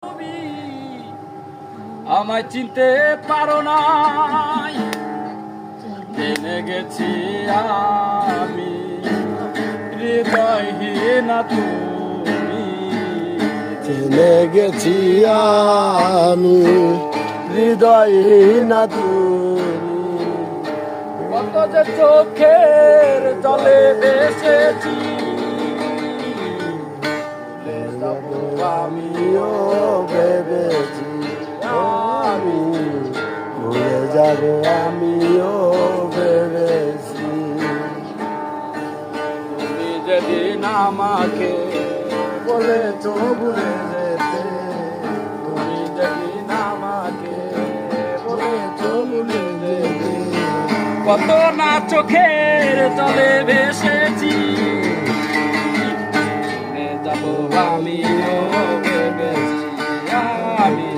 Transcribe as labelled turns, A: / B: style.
A: তুমি আমায় চিনতে পারো নাই, জেনে গেছি আমি হৃদয়হীন তুমি,
B: জেনে গেছি আমি হৃদয়হীন তুমি।
A: কত যে চোখের জলে ভেসেছি, ভুলে যাবো
B: আমিও ভেবেছি আমি ভুলে যাব, আমিও ভেবেছি।
A: তুমি যেদিন আমাকে
B: বলেছো ভুলে যেতে,
A: তুমি যেদিন আমাকে
B: বলেছো ভুলে যেতে।
A: কত না চোখের জলে ভেসেছি, ভুলে যাবো আমিও ভেবেছি আমি